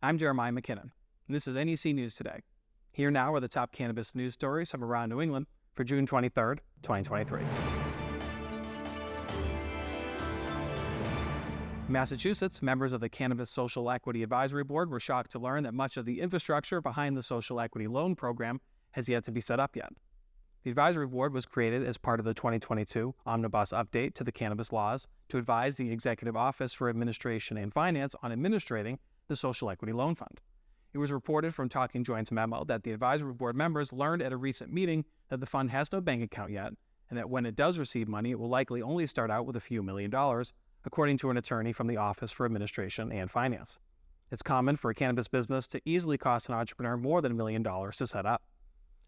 I'm Jeremiah McKinnon, and this is NEC News Today. Here now are the top cannabis news stories from around New England for June 23rd, 2023. Massachusetts, members of the Cannabis Social Equity Advisory Board were shocked to learn that much of the infrastructure behind the social equity loan program has yet to be set up yet. The advisory board was created as part of the 2022 omnibus update to the cannabis laws to advise the Executive Office for Administration and Finance on administrating the Social Equity Loan Fund. It was reported from Talking Joint's memo that the advisory board members learned at a recent meeting that the fund has no bank account yet, and that when it does receive money, it will likely only start out with a few $1,000,000, according to an attorney from the Office for Administration and Finance. It's common for a cannabis business to easily cost an entrepreneur more than $1,000,000 to set up.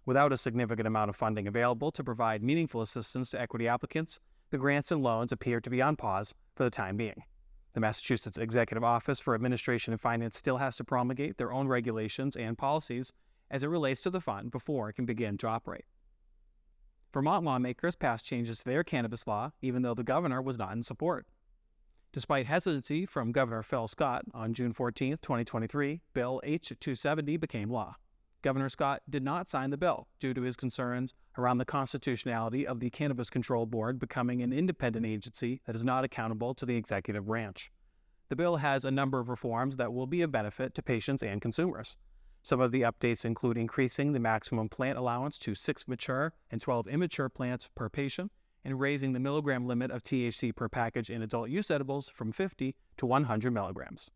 Without a significant amount of funding available to provide meaningful assistance to equity applicants, the grants and loans appear to be on pause for the time being. The Massachusetts Executive Office for Administration and Finance still has to promulgate their own regulations and policies as it relates to the fund before it can begin to operate. Vermont lawmakers passed changes to their cannabis law, even though the governor was not in support. Despite hesitancy from Governor Phil Scott on June 14, 2023, Bill H-270 became law. Governor Scott did not sign the bill due to his concerns around the constitutionality of the Cannabis Control Board becoming an independent agency that is not accountable to the executive branch. The bill has a number of reforms that will be of benefit to patients and consumers. Some of the updates include increasing the maximum plant allowance to 6 mature and 12 immature plants per patient, and raising the milligram limit of THC per package in adult use edibles from 50 to 100 milligrams.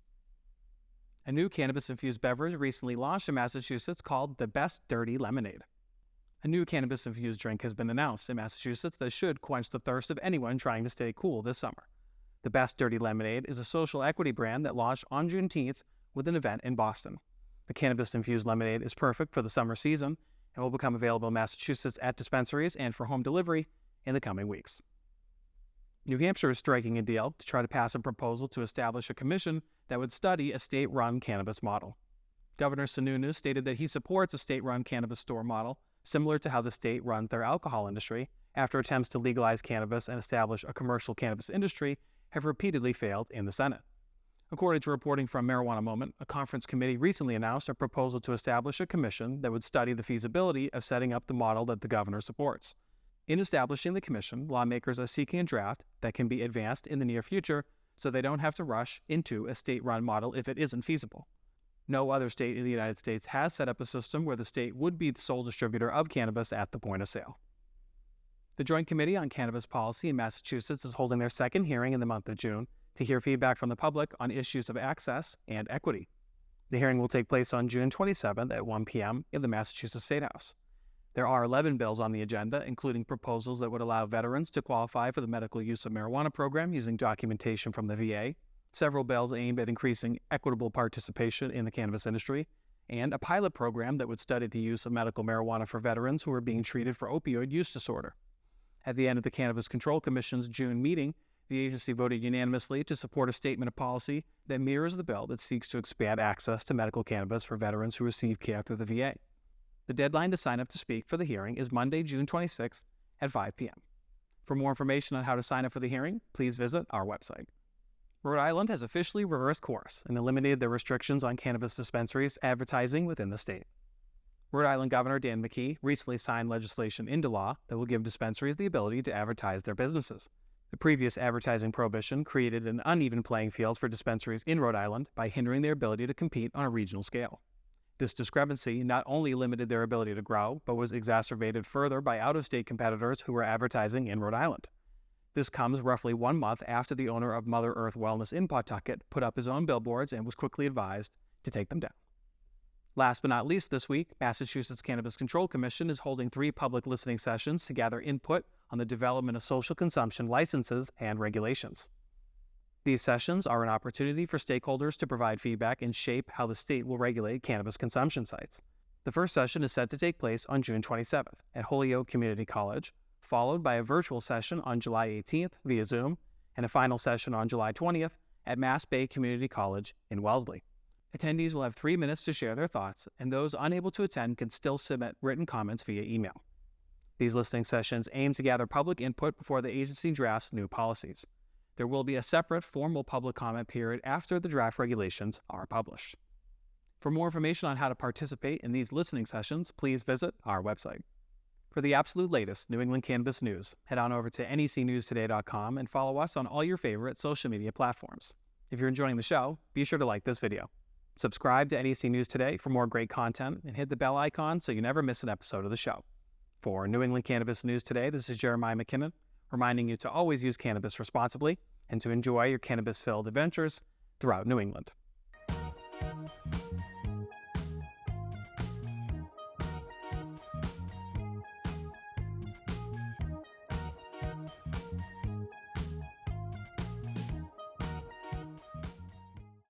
A new cannabis-infused beverage recently launched in Massachusetts called the Best Dirty Lemonade. A new cannabis-infused drink has been announced in Massachusetts that should quench the thirst of anyone trying to stay cool this summer. The Best Dirty Lemonade is a social equity brand that launched on Juneteenth with an event in Boston. The cannabis-infused lemonade is perfect for the summer season and will become available in Massachusetts at dispensaries and for home delivery in the coming weeks. New Hampshire is striking a deal to try to pass a proposal to establish a commission that would study a state-run cannabis model. Governor Sununu stated that he supports a state-run cannabis store model, similar to how the state runs their alcohol industry, after attempts to legalize cannabis and establish a commercial cannabis industry have repeatedly failed in the Senate. According to reporting from Marijuana Moment, a conference committee recently announced a proposal to establish a commission that would study the feasibility of setting up the model that the governor supports. In establishing the commission, lawmakers are seeking a draft that can be advanced in the near future so they don't have to rush into a state-run model if it isn't feasible. No other state in the United States has set up a system where the state would be the sole distributor of cannabis at the point of sale. The Joint Committee on Cannabis Policy in Massachusetts is holding their second hearing in the month of June to hear feedback from the public on issues of access and equity. The hearing will take place on June 27th at 1 p.m. in the Massachusetts State House. There are 11 bills on the agenda, including proposals that would allow veterans to qualify for the medical use of marijuana program using documentation from the VA, several bills aimed at increasing equitable participation in the cannabis industry, and a pilot program that would study the use of medical marijuana for veterans who are being treated for opioid use disorder. At the end of the Cannabis Control Commission's June meeting, the agency voted unanimously to support a statement of policy that mirrors the bill that seeks to expand access to medical cannabis for veterans who receive care through the VA. The deadline to sign up to speak for the hearing is Monday, June 26th at 5 p.m. For more information on how to sign up for the hearing, please visit our website. Rhode Island has officially reversed course and eliminated their restrictions on cannabis dispensaries advertising within the state. Rhode Island Governor Dan McKee recently signed legislation into law that will give dispensaries the ability to advertise their businesses. The previous advertising prohibition created an uneven playing field for dispensaries in Rhode Island by hindering their ability to compete on a regional scale. This discrepancy not only limited their ability to grow, but was exacerbated further by out-of-state competitors who were advertising in Rhode Island. This comes roughly 1 month after the owner of Mother Earth Wellness in Pawtucket put up his own billboards and was quickly advised to take them down. Last but not least this week, Massachusetts Cannabis Control Commission is holding 3 public listening sessions to gather input on the development of social consumption licenses and regulations. These sessions are an opportunity for stakeholders to provide feedback and shape how the state will regulate cannabis consumption sites. The first session is set to take place on June 27th at Holyoke Community College, followed by a virtual session on July 18th via Zoom, and a final session on July 20th at Mass Bay Community College in Wellesley. Attendees will have 3 minutes to share their thoughts, and those unable to attend can still submit written comments via email. These listening sessions aim to gather public input before the agency drafts new policies. There will be a separate formal public comment period after the draft regulations are published. For more information on how to participate in these listening sessions, please visit our website. For the absolute latest New England Cannabis news, head on over to necnewstoday.com and follow us on all your favorite social media platforms. If you're enjoying the show, be sure to like this video. Subscribe to NEC News Today for more great content and hit the bell icon so you never miss an episode of the show. For New England Cannabis News Today, this is Jeremiah McKinnon, reminding you to always use cannabis responsibly and to enjoy your cannabis-filled adventures throughout New England.